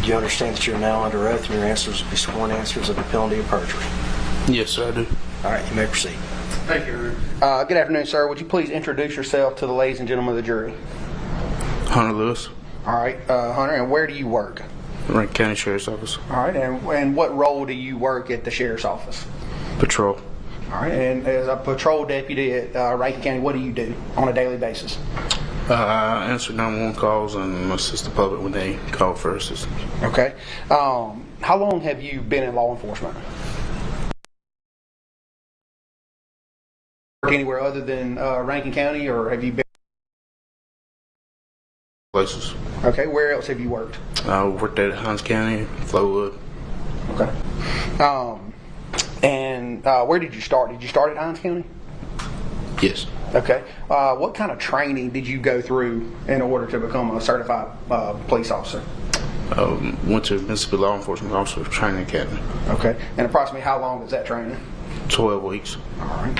Do you understand that you're now under oath and your answers will be sworn answers of the penalty of perjury? Yes, sir, I do. All right, you may proceed. Thank you. Good afternoon, sir. Would you please introduce yourself to the ladies and gentlemen of the jury? Hunter Lewis, All right, Hunter, and where do you work? Rankin County Sheriff's Office. All right, and what role do you work at the sheriff's office? Patrol. All right, and as a patrol deputy at Rankin County, what do you do on a daily basis? I answer 911 calls and assist the public when they call for assistance. Okay. How long have you been in law enforcement? Work anywhere other than Rankin County, or have you been? Places. Okay, where else have you worked? I worked at Hines County, Flowood. Okay. And where did you start? Did you start at Hines County? Yes. Okay. What kind of training did you go through in order to become a certified police officer? Went to Mississippi Law Enforcement Officer Training Academy. Okay. And approximately how long is that training? 12 weeks. All right.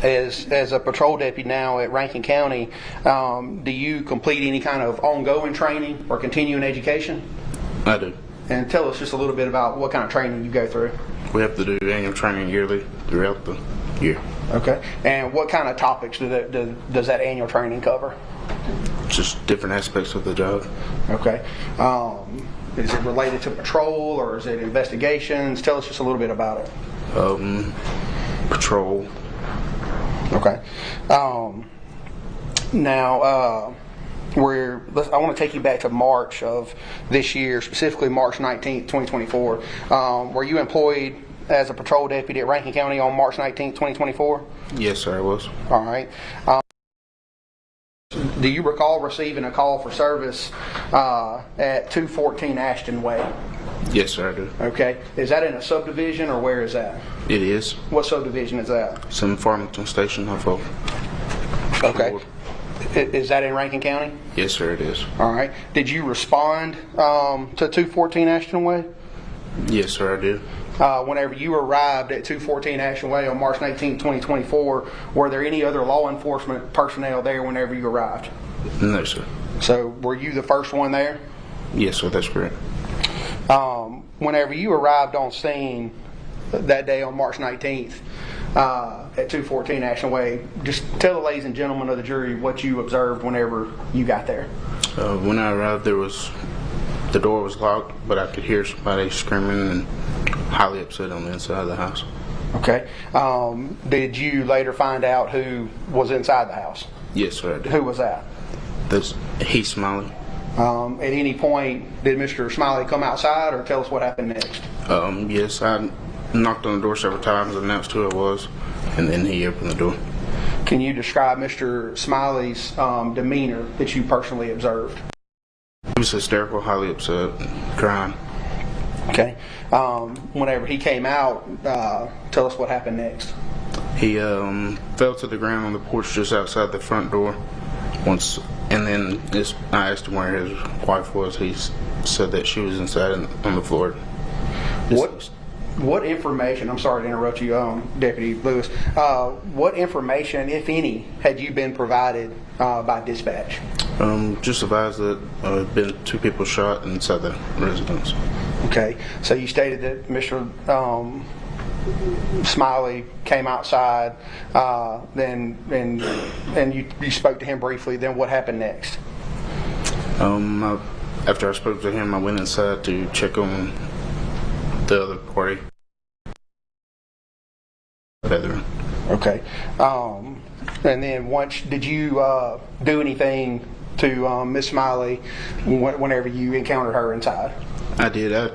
As a patrol deputy now at Rankin County, do you complete any kind of ongoing training or continuing education? I do. And tell us just a little bit about what kind of training you go through. We have to do annual training yearly throughout the year. Okay. And what kind of topics does that annual training cover? Just different aspects of the job. Okay. Is it related to patrol or is it investigations? Tell us just a little bit about it. Patrol. Okay. Now, I want to take you back to March of this year, specifically March 19th, 2024. Were you employed as a patrol deputy at Rankin County on March 19th, 2024? Yes, sir, I was. All right. Do you recall receiving a call for service at 214 Ashton Way? Yes, sir, I do. Okay. Is that in a subdivision or where is that? It is. What subdivision is that? It's in Farmington Station, Norfolk. Okay. Is that in Rankin County? Yes, sir, it is. All right. Did you respond to 214 Ashton Way? Yes, sir, I did. Whenever you arrived at 214 Ashton Way on March 19, 2024, were there any other law enforcement personnel there whenever you arrived? No, sir. So were you the first one there? Yes, sir, that's correct. Whenever you arrived on scene that day on March 19th at 214 Ashton Way, just tell the ladies and gentlemen of the jury what you observed whenever you got there. When I arrived, the door was locked, but I could hear somebody screaming and highly upset on the inside of the house. Okay. Did you later find out who was inside the house? Yes, sir, I did. Who was that? He's Smiley. At any point, did Mr. Smiley come outside or tell us what happened next? Yes, I knocked on the door several times, announced who I was, and then he opened the door. Can you describe Mr. Smiley's demeanor that you personally observed? He was hysterical, highly upset, crying. Okay. Whenever he came out, tell us what happened next. He fell to the ground on the porch just outside the front door once, and then I asked him where his wife was. He said that she was inside on the floor. What information, I'm sorry to interrupt you, Deputy Lewis, what information, if any, had you been provided by dispatch? Just advised that there had been 2 people shot inside the residence. Okay, so you stated that Mr. Smiley came outside, and you spoke to him briefly. Then what happened next? After I spoke to him, I went inside to check on the other party. Bedroom. Okay, and then did you do anything to Miss Smiley whenever you encountered her inside? I did. I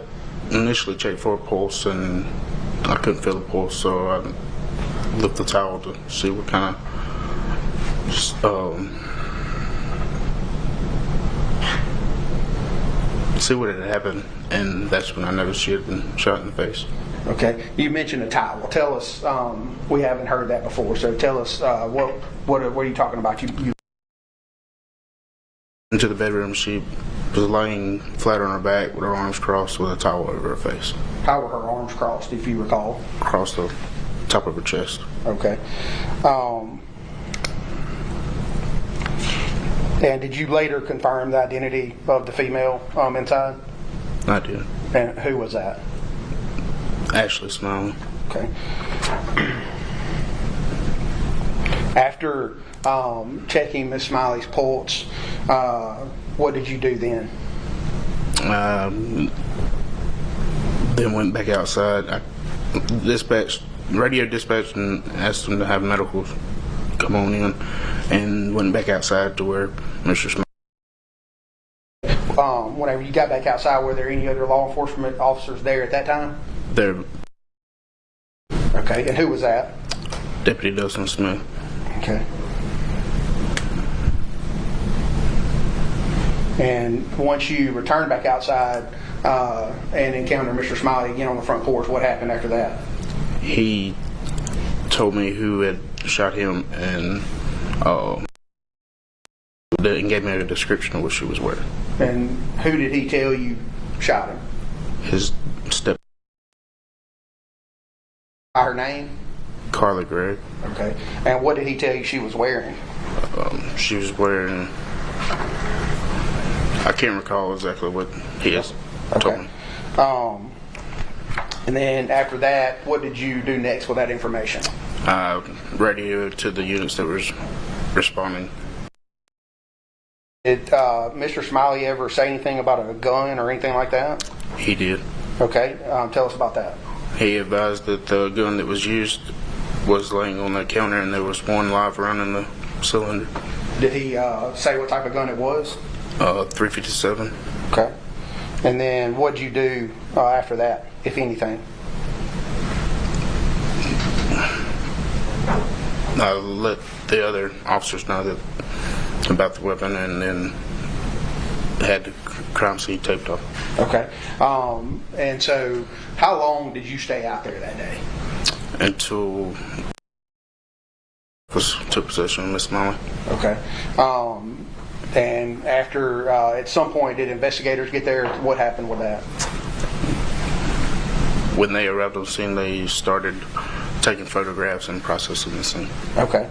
initially checked for a pulse, and I couldn't feel the pulse, so I lifted the towel to see what kind of see what had happened, and that's when I noticed she had been shot in the face. Okay, you mentioned a towel. Tell us. We haven't heard that before, so tell us what are you talking about? You into the bedroom. She was laying flat on her back with her arms crossed with a towel over her face. How were her arms crossed, if you recall? Across the top of her chest. Okay. And did you later confirm the identity of the female inside? I did. And who was that? Ashley Smiley. Okay. After checking Miss Smiley's pulse, what did you do then? Then went back outside. I radio dispatched and asked them to have medical come on in, and went back outside to where Mr. Smiley. Whenever you got back outside, were there any other law enforcement officers there at that time? There, Okay, and who was that? Deputy Dustin Smith. Okay. And once you returned back outside and encountered Mr. Smiley again on the front porch, what happened after that? He told me who had shot him and gave me a description of what she was wearing. And who did he tell you shot him? His step. By her name? Carly Gregg. Okay. And what did he tell you she was wearing? She was wearing. I can't recall exactly what he has told me. And then after that, what did you do next with that information? Radioed to the units that was responding. Did Mr. Smiley ever say anything about a gun or anything like that? He did. Okay. Tell us about that. He advised that the gun that was used was laying on the counter and there was one live round in the cylinder. Did he say what type of gun it was? 357. Okay. And then what did you do after that, if anything? I let the other officers know about the weapon and then had the crime scene taped off. Okay. And so how long did you stay out there that day? Until took possession of Miss Smiley. Okay. And after, at some point, did investigators get there? What happened with that? When they arrived on the scene, they started taking photographs and processing the scene. Okay.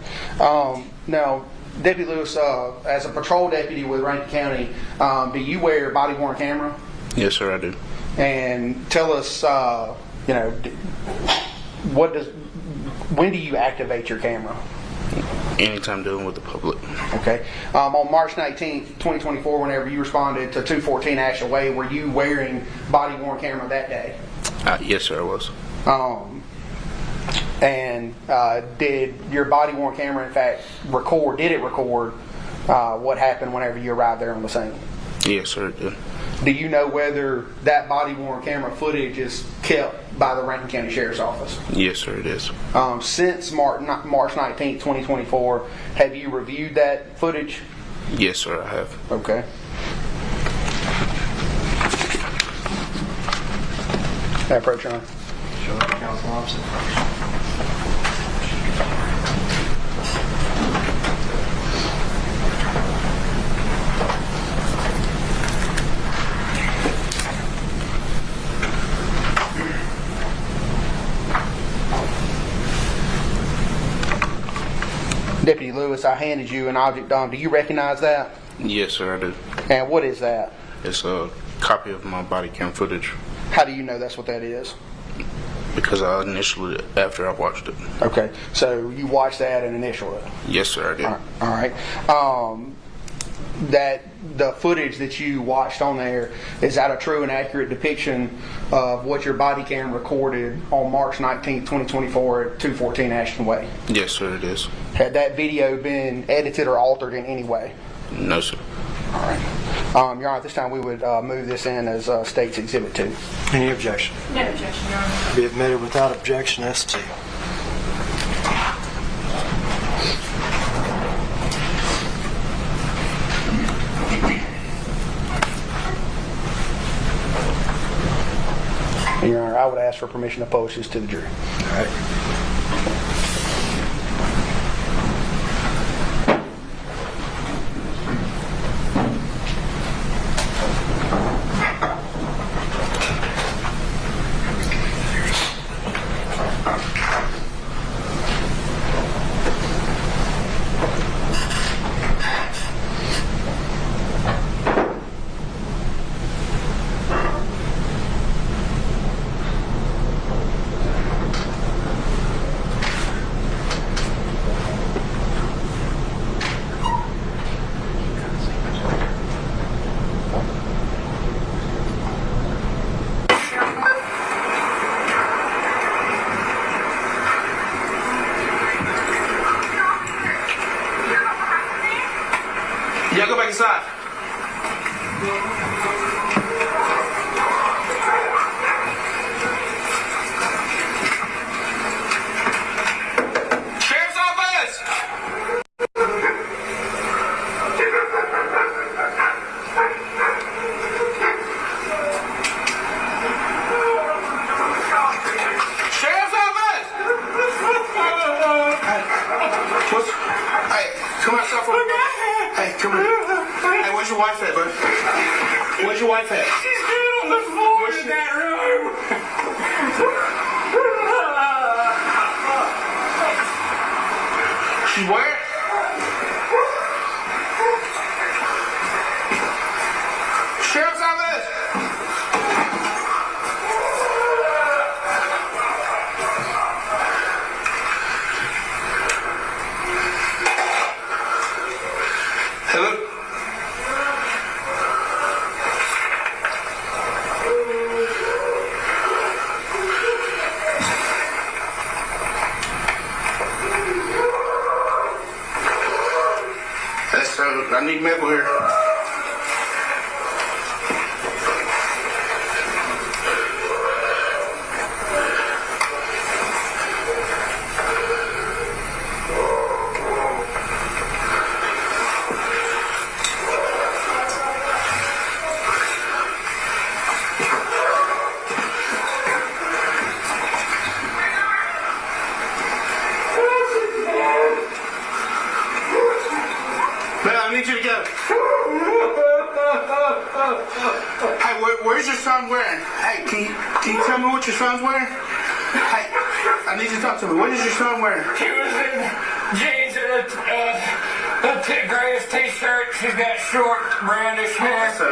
Now, Deputy Lewis, as a patrol deputy with Rankin County, do you wear a body-worn camera? Yes, sir, I do. And tell us, when do you activate your camera? Anytime dealing with the public. Okay. On March 19th, 2024, whenever you responded to 214 Ashland Way, were you wearing body-worn camera that day? Yes, sir, I was. And did your body-worn camera, in fact, record what happened whenever you arrived there on the scene? Yes, sir, it did. Do you know whether that body-worn camera footage is kept by the Rankin County Sheriff's Office? Yes, sir, it is. Since March 19th, 2024, have you reviewed that footage? Yes, sir, I have. Okay. May I approach, Your Honor? Sure, counsel opposite first. Deputy Lewis, I handed you an object. Do you recognize that? Yes, sir, I do. And what is that? It's a copy of my body cam footage How do you know that's what that is? because I initialed it after I watched it. Okay, so you watched that and initialed it. Yes, sir, I did. All right. That the footage that you watched on there, is that a true and accurate depiction of what your body cam recorded on March 19th, 2024 at 214 Ashton Way? Yes, sir, it is. Had that video been edited or altered in any way? No, sir. All right. Your Honor, at this time we would move this in as State's Exhibit 2. Any objection? No objection, Your Honor. Be admitted without objection, S2. And Your Honor, I would ask for permission to post this to the jury. All right. Sheriff's office! Sheriff's office! Hey, come outside for a minute. Hey, come here. Hey, where's your wife at, bud? Where's your wife at? She's dead on the floor in that room. She's where? Sheriff's office! Hello? I need medical here. Man, I need you to go. Hey, where's your son wearing? Hey, can you tell me what your son's wearing? Hey, I need you to talk to me. What is your son wearing? He was in jeans and a grayish t-shirt. She's got short brownish hair. So,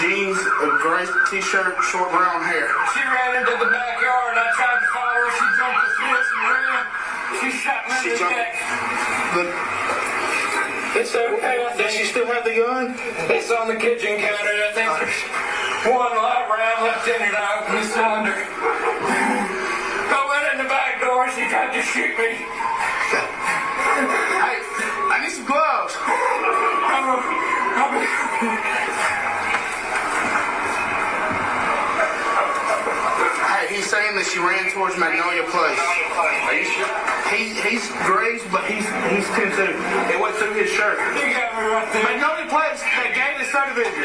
jeans, a gray t-shirt, short brown hair. She ran into the backyard. I tried to follow her. She jumped the fence and ran. She shot me in the neck. It's okay. I Does she think still have the gun? it's on the kitchen counter. I think there's one live round left in it. I opened the cylinder. I went in the back door. She tried to shoot me. Hey, I need some gloves. Hey, he's saying that she ran towards Magnolia Place. Are you sure? He's grazed, but he's 10-2. It went through his shirt. You got me right there. Magnolia Place, that gated subdivision.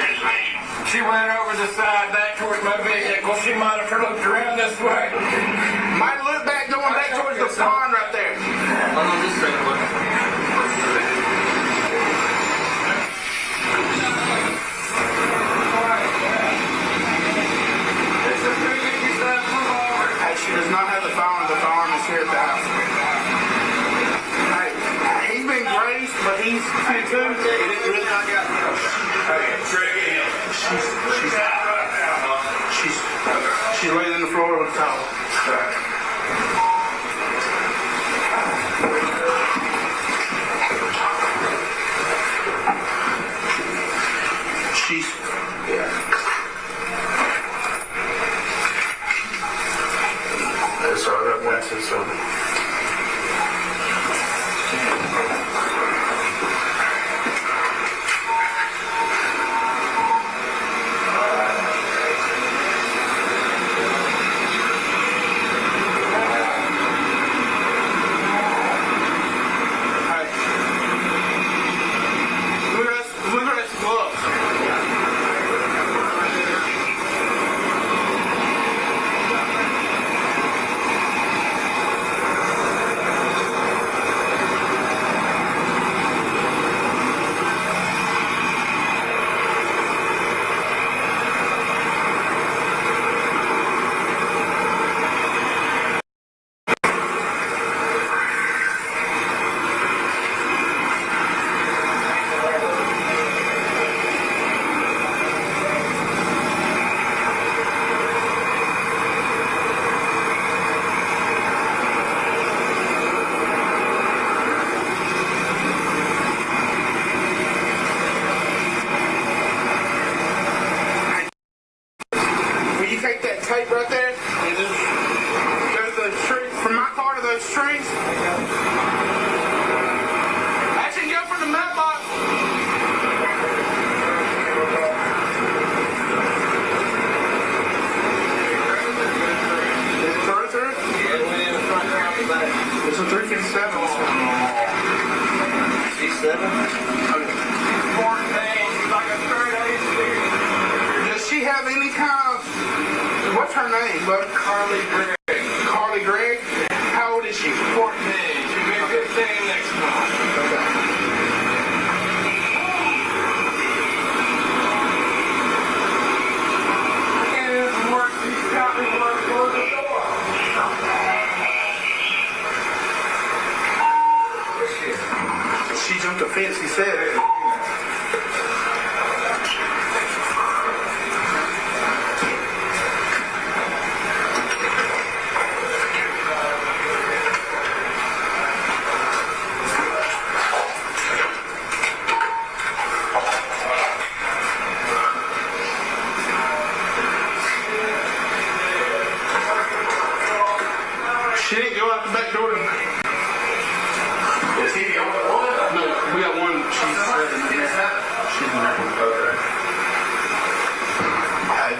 She went over the side back towards my vehicle. She might have looked around this way. Might look back, going back towards the pond right there. Hold on just a second. Hey, she does not have the firearm. The firearm is here at the house. Hey, he's been grazed, but he's 10-2. He didn't really knock out. She's laying in the floor with a towel. She's, yeah. That's all that went to, so. name, bud? Carly Gregg. Carly Gregg? How old is she? 14. She'll be 15 next month. Okay. And it doesn't work. She's got me when I close the door. She jumped the fence, he said. She didn't go out the back door tonight. Is he the only one? No, we got one. She's in there. She's in there. Okay.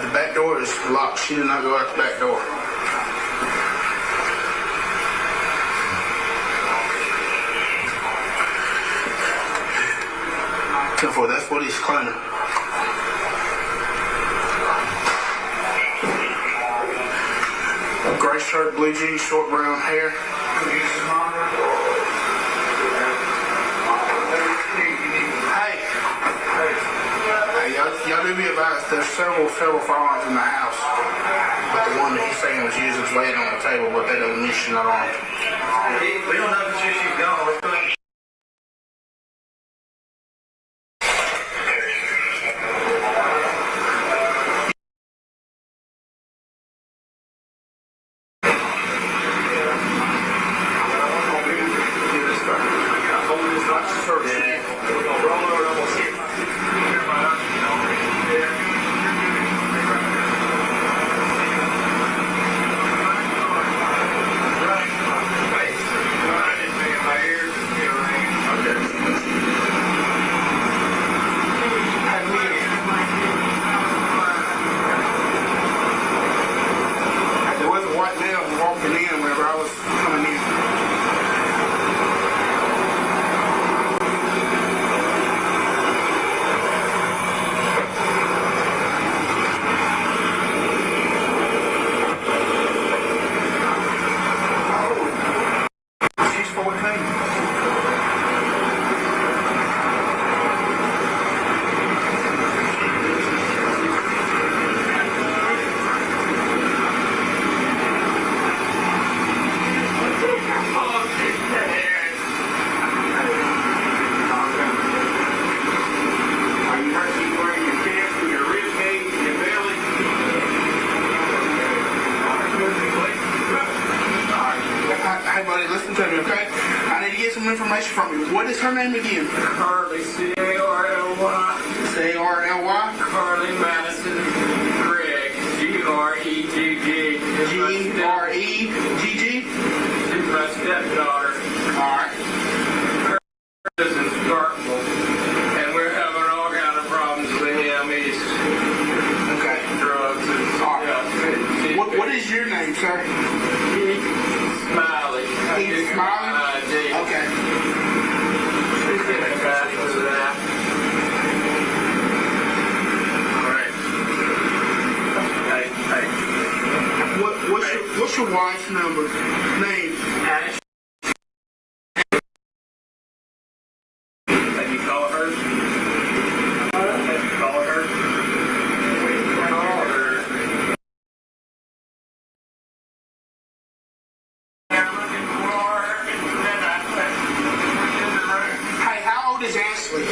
The back door is locked. She did not go out the back door. Therefore, that's what he's claiming. Gray shirt, blue jeans, short brown hair. Hey, y'all do be advised, there's several firearms in the house. But the one that he's saying was used is laying on the table, but that doesn't mean she's not armed. We don't know if she's gone. Let's go ahead. There wasn't white male walking in whenever I was coming in. She's 14. Are you hurt anywhere in your chest, in your rib cage, in your belly? Hey buddy, listen to me, okay? I need to get some information from you. What is her name again? Carly, C-A-R-L-Y. C-A-R-L-Y? Carly Madison Gregg, G-R-E-G-G. G-R-E-G-G? She's my stepdaughter. Alright. This is Starkville, and we're having all kind of problems with him. He's Okay. drugs and What is your name, sir? Smiley. He's Smiley? Okay. She's getting back to that. Alright. Hey. What's your wife's number? Name? Ash. Have you called her? Have you called her? Call her. I'm looking for her. Hey, how old is Ashley?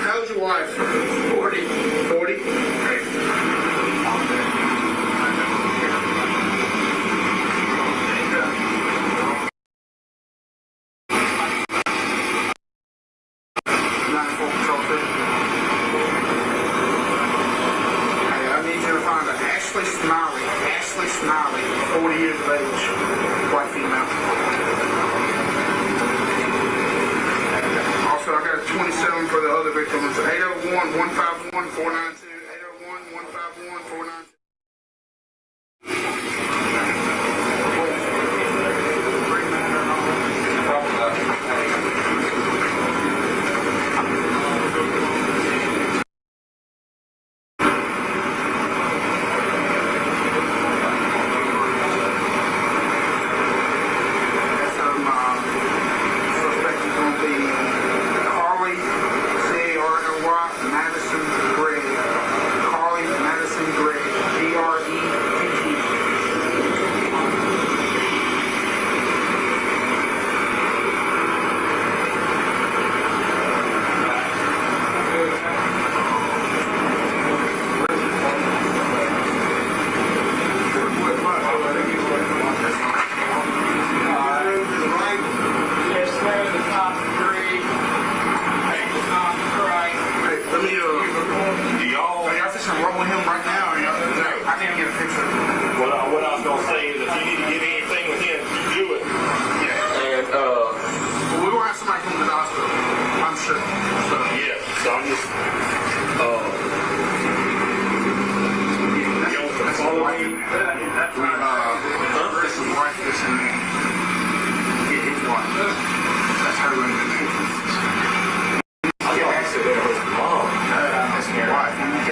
How old's your wife? 40. 40? Ashley Smiley, 40 years of age, white female. Also, I got a 27 for the other victims. 801-151-492. 801-151-492.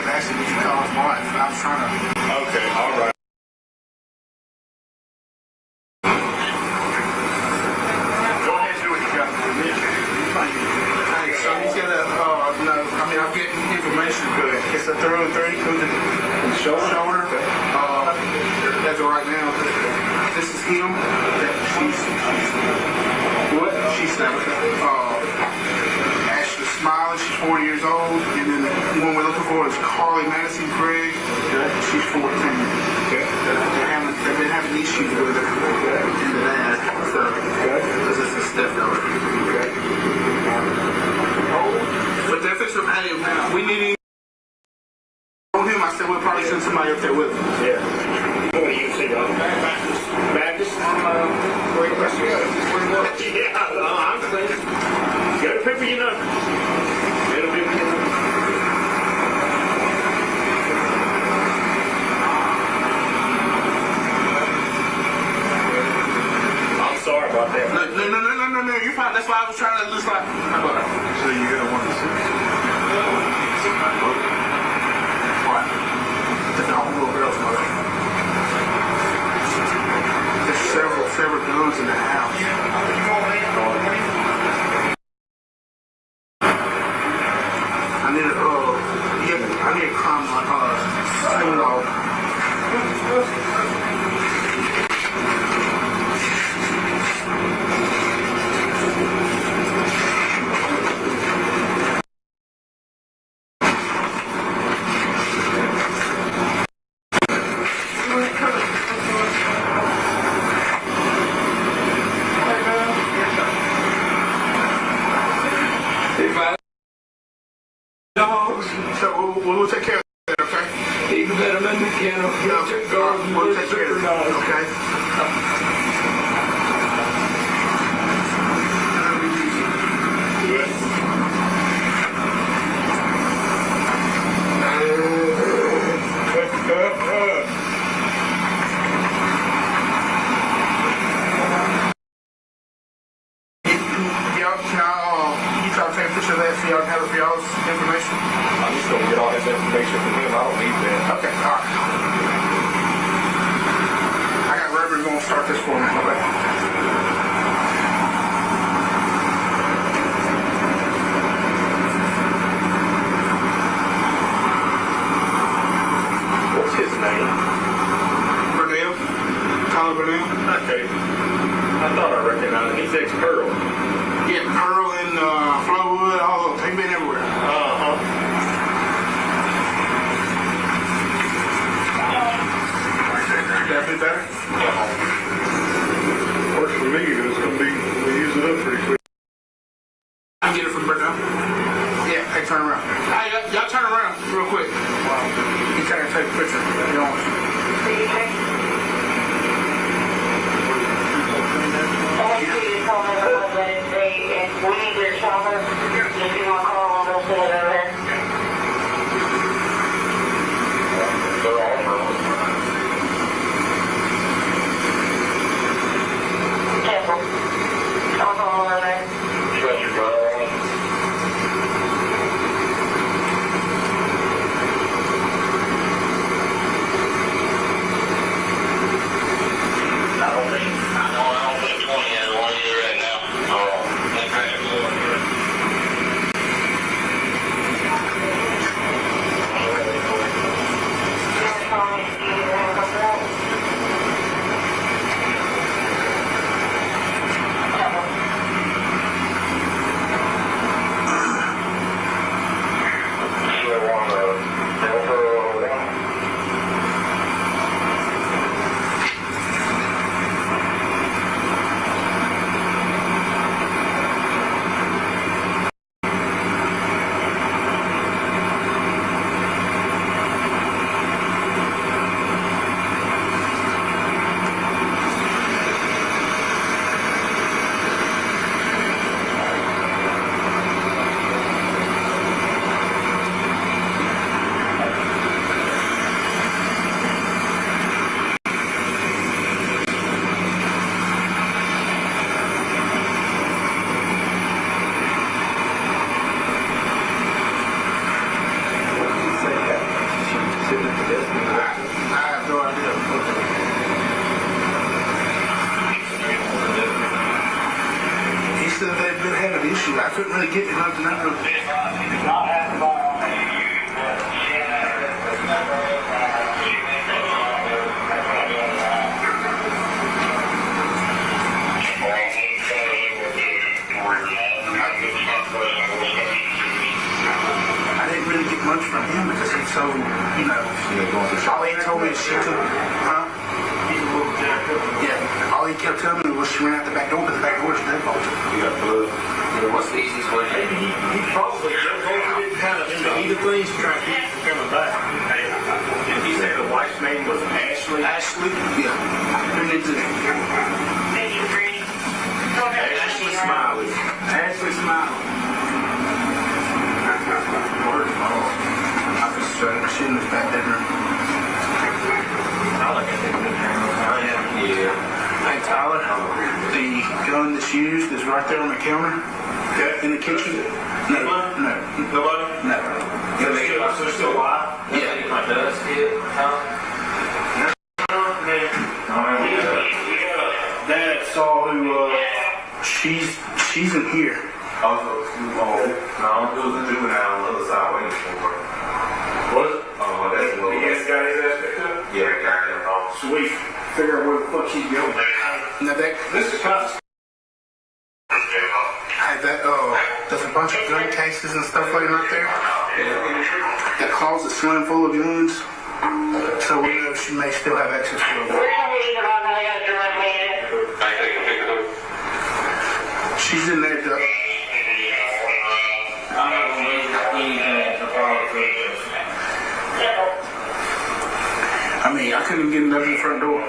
kept asking me to call his wife. I was trying to. Okay, all right. Go ahead and do what you got. Hey, so he's gonna, no, I mean, I'm getting information. Good. It's a through 30 through the shoulder. As of right now, this is him. She's what? She's Ashley Smiley. She's 40 years old. And then the one we're looking for is Carly Gregg. She's 14. Okay. They've been having issues with her in the dad. So, this is a stepfather. Okay. But they're fixing hey, we need on him. I said we'll probably send somebody up there with him. Yeah. What do you see, Baptist? Yeah, I'm saying. You gotta pick for your number. It'll be I'm sorry about that. No, you're fine. That's why I was trying to just like. So you're gonna want to see. What? The little girl's mother. There's several guns in the house. I need a crime scene log. So we'll take care of that, okay? You can let him in the kennel. We'll take care of that, okay? You try to take a picture of that so y'all have it for y'all's information? I'm just gonna get all this information from him. I don't need that. Okay, all right. I got Reverend going to start this for me. Okay. What's his name? Burnell. Colin Burnell. Okay. I thought I recognized him. He's ex-Pearl. Yeah, Pearl and Flowwood, all of them. They've been everywhere. Uh-huh. That be better? Works for me. It's gonna be, we use it up pretty quick. I can get it from Burnell. Yeah, hey, turn around. Hey, y'all turn around real quick. You can't take a picture. You know. Call 911 Wednesday, and we need your shower. couldn't really get to nothing out of it. Not happy about I didn't really get much from him because he's so, you know, all he told me is she took, huh? Yeah, all he kept telling me was she ran out the back door, but the back door is deadbolted. You got blood. What's the easiest way? Maybe he probably bolted it kind of in the heat of things to try to keep it from coming back. Did he say the wife's name was Ashley? Ashley? Yeah. And it's Ashley Smiley. Ashley Smiley. I was she in this back bedroom. Hey Tyler, the gun that's used is right there on the counter. In the kitchen? No. Nobody? No. They're still alive? Yeah. My dust hit, huh? Dad saw who, she's in here. No, it was a juvenile on the other side waiting for her. What? Oh, that's what You guys got his ass picked up? Yeah, got him. Sweet. Figure out where the fuck she's going. Now This is kind of... there's a bunch of gun cases and stuff laying right there. That closet's slam full of guns. So we know she may still have access to them. She's in there, though. I'm not going to leave anything to follow through. I mean, I couldn't get it up in the front door.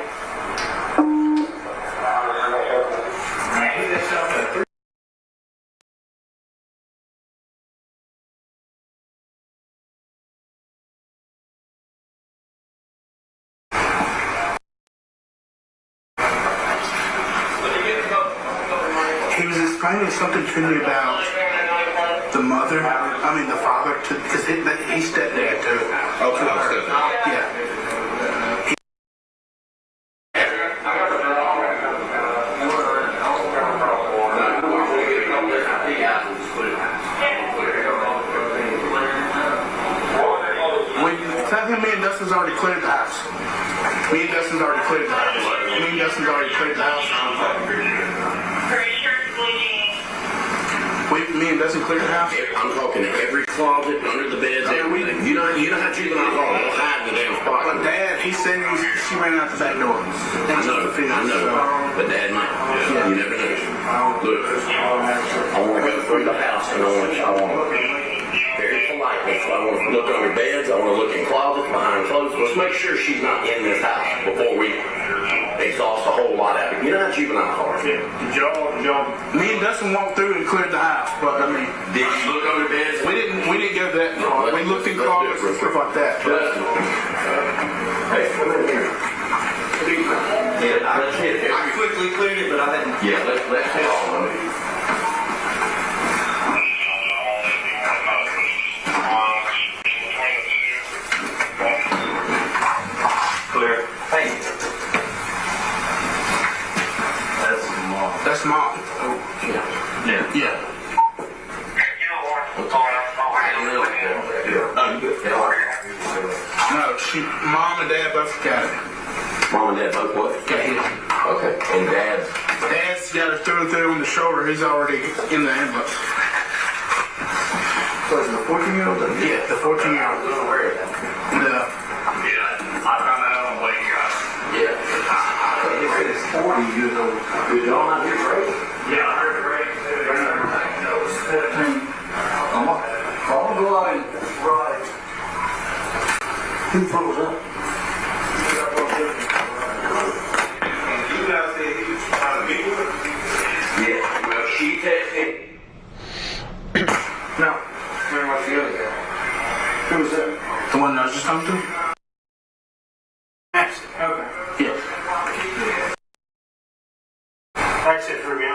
He was explaining something to me about the father, because he's stepdad too. Okay, Yeah. Tell him me and Dustin's already cleared the house. Me and Dustin's already cleared the house. Me and Dustin cleared the house. I'm talking every closet, under the beds, everything. You know how juveniles are. They'll hide in the damn spot. But Dad, he said she ran out the back door. I know. But Dad might. Yeah. You never know. Look, I want to go through the house and I want to very politely. I want to look under beds. I want to look in closets, behind clothes. Let's make sure she's not in this house before we exhaust a whole lot of it. You know how juveniles are. Did y'all... Me and Dustin walked through and cleared the house, but I mean, Did you look under beds? we didn't go that far. We looked in closets and stuff like that. Hey, come in here. I quickly cleared it, but I didn't. Yeah, let's hit on it. Clear. Hey, That's Mom. Yeah. No, Mom and Dad both got it. Mom and Dad both what? Got hit. Okay. And Dad's got it through and through on the shoulder. He's already in the ambulance. So is the 14-year-old? Yeah, the 14-year-old. No. Yeah, I found that out on the way you guys. Yeah. He said it's 40 years old. Did y'all not hear Ray? Yeah, I heard Ray. No, it's 14. I'll go out and ride. Who froze up? You guys said he was trying to beat her? Yeah. Well, she texted. No. Where was the other guy? Who was that? The one I was just talking to? Okay. Yeah. That's it for me.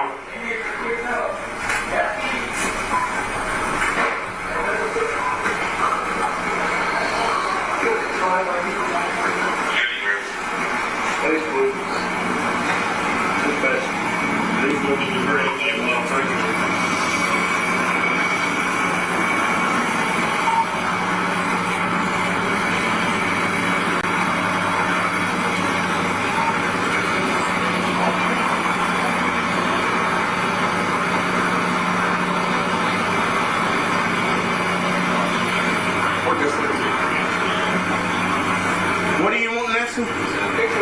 Jason?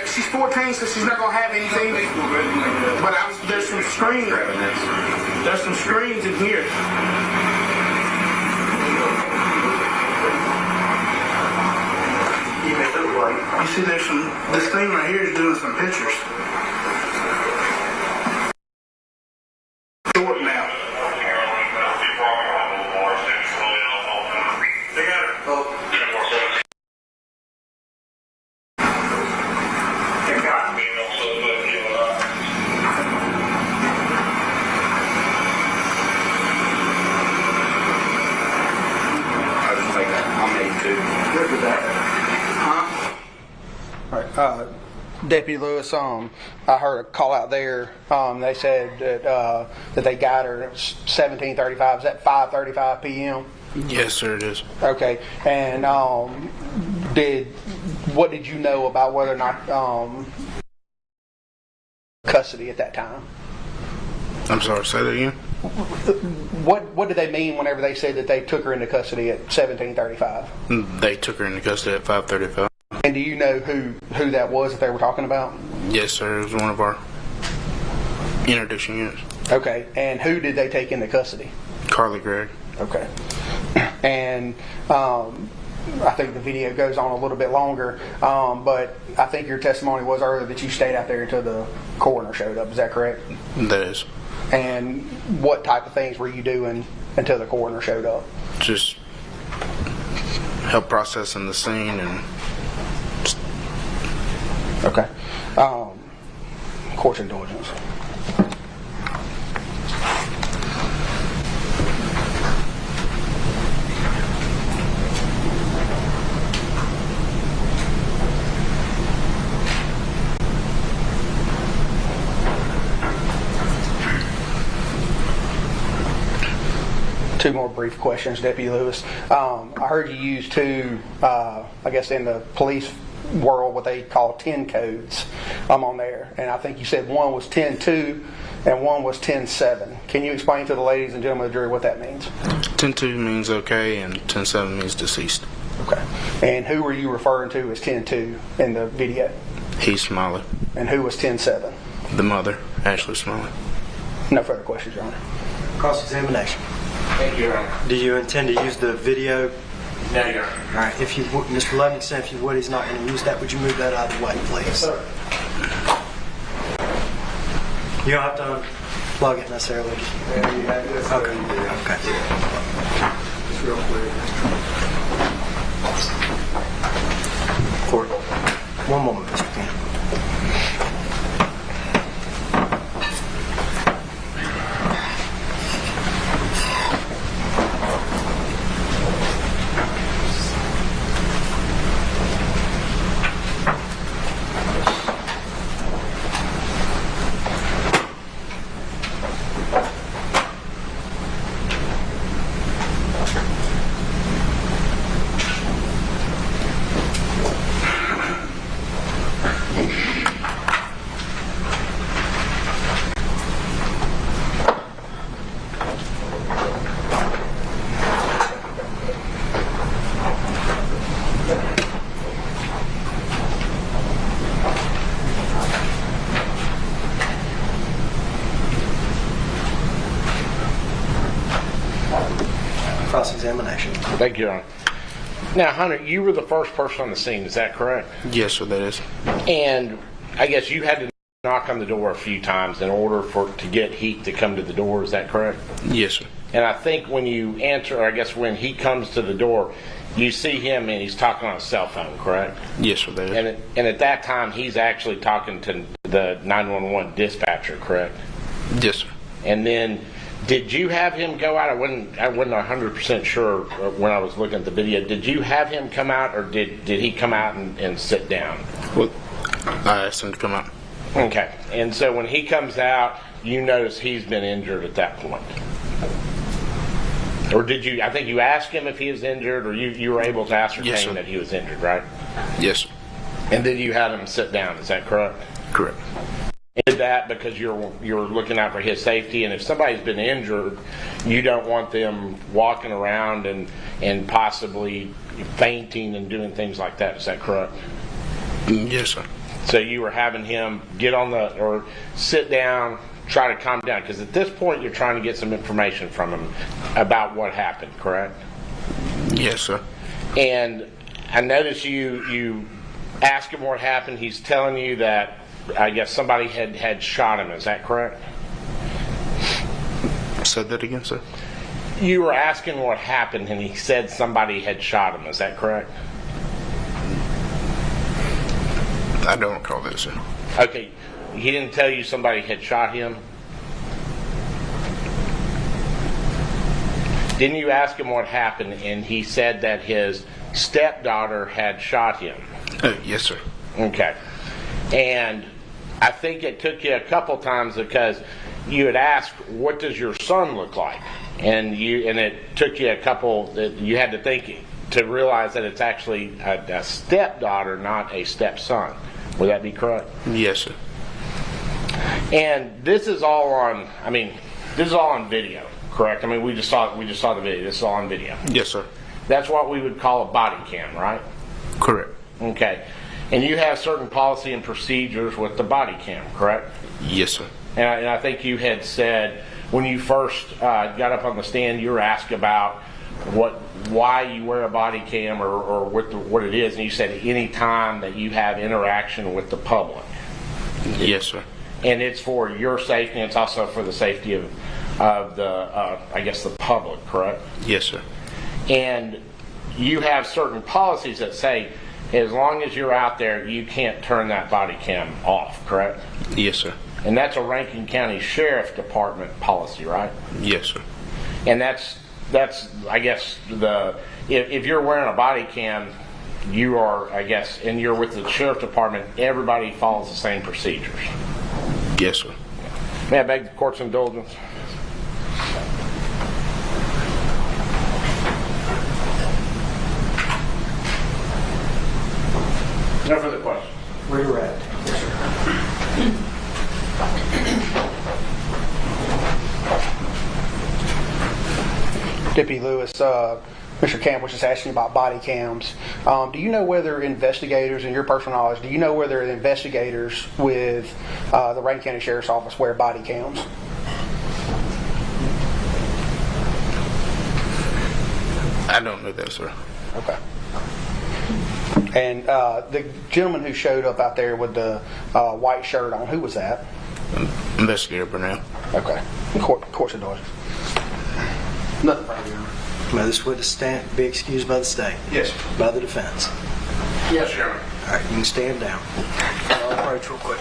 She's 14, so she's not gonna have anything. But there's some screens. There's some screens in here. You see, this thing right here is doing some pictures. Short now. They got her. Deputy Lewis, I heard a call out there. They said that they got her. It was 17:35. Is that 5:35 p.m.? Yes, sir, it is. Okay. And what did you know about whether or not custody at that time? I'm sorry, say that again? What did they mean whenever they said that they took her into custody at 17:35? They took her into custody at 5:35. And do you know who that was that they were talking about? Yes, sir. It was one of our interdiction units. Okay. And who did they take into custody? Carly Gregg. Okay. And I think the video goes on a little bit longer, but I think your testimony was earlier that you stayed out there until the coroner showed up. Is that correct? That is. And what type of things were you doing until the coroner showed up? Just help processing the scene and... Okay. Court's indulgence. Two more brief questions, Deputy Lewis. I heard you use two, I guess in the police world, what they call 10 codes on there. And I think you said one was 10-2 and one was 10-7. Can you explain to the ladies and gentlemen of the jury what that means? 10-2 means okay and 10-7 means deceased. Okay. And who were you referring to as 10-2 in the video? He's Smiley. And who was 10-7? The mother, Ashley Smiley. No further questions, Your Honor. Cross-examination. Thank you, Your Honor. Do you intend to use the video? No, Your Honor. All right. If you would, Mr. Livingston, if you would, he's not going to use that. Would you move that out of the way, please? Yes, sir. You don't have to unplug it necessarily. Yeah, you have this. Okay. Okay. Just real quick. Court. One moment, Mr. King. Cross-examination. Thank you, Your Honor. Now, Hunter, you were the first person on the scene, is that correct? Yes, sir, that is. And I guess you had to knock on the door a few times in order to get Heath to come to the door, is that correct? Yes, sir. And I think when you answer, or I guess when he comes to the door, you see him and he's talking on a cell phone, correct? Yes, sir, that is. And at that time, he's actually talking to the 911 dispatcher, correct? Yes, sir. And then, did you have him go out? I wasn't 100% sure when I was looking at the video. Did you have him come out, or did he come out and sit down? Well, I asked him to come out. Okay. And so when he comes out, you notice he's been injured at that point. Or did you? I think you asked him if he was injured, or you were able to ascertain Yes, sir. that he was injured, right? Yes, sir. And then you had him sit down. Is that correct? Correct. Did that because you're looking out for his safety, and if somebody's been injured, you don't want them walking around and possibly fainting and doing things like that. Is that correct? Yes, sir. So you were having him get on or sit down, try to calm down, because at this point you're trying to get some information from him about what happened, correct? Yes, sir. And I noticed you ask him what happened. He's telling you that I guess somebody had shot him. Is that correct? Said that again, sir. You were asking what happened, and he said somebody had shot him. Is that correct? I don't recall that, sir. Okay. He didn't tell you somebody had shot him? Didn't you ask him what happened, and he said that his stepdaughter had shot him? Yes, sir. Okay. And I think it took you a couple times because you had asked, what does your son look like? And it took you a couple, you had to think to realize that it's actually a stepdaughter, not a stepson. Would that be correct? Yes, sir. And this is all on, this is all on video, correct? We just saw the video. This is all on video. Yes, sir. That's what we would call a body cam, right? Correct. Okay. And you have certain policy and procedures with the body cam, correct? Yes, sir. And I think you had said when you first got up on the stand, you were asked about why you wear a body cam or what it is, and you said any time that you have interaction with the public. Yes, sir. And it's for your safety, and it's also for the safety of the the public, correct? Yes, sir. And you have certain policies that say as long as you're out there, you can't turn that body cam off, correct? Yes, sir. And that's a Rankin County Sheriff Department policy, right? Yes, sir. And that's I guess if you're wearing a body cam, you are, and you're with the Sheriff Department, everybody follows the same procedures. Yes, sir. May I beg the court's indulgence? No further questions. Redirect. Deputy Lewis, Mr. Camp was just asking about body cams. Do you know whether investigators, in your personal knowledge, do you know whether the investigators with the Rankin County Sheriff's Office wear body cams? I don't know that, sir. Okay. And the gentleman who showed up out there with the white shirt on, who was that? Investigator Burnell. Okay. Court's indulgence. Nothing further, Your Honor. May this witness be excused by the state? Yes. By the defense? Yes, Your Honor. All right, you can stand down. I'll approach real quick.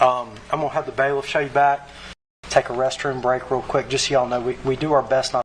I'm going to have the bailiff show you back. Take a restroom break real quick, just so y'all know we do our best not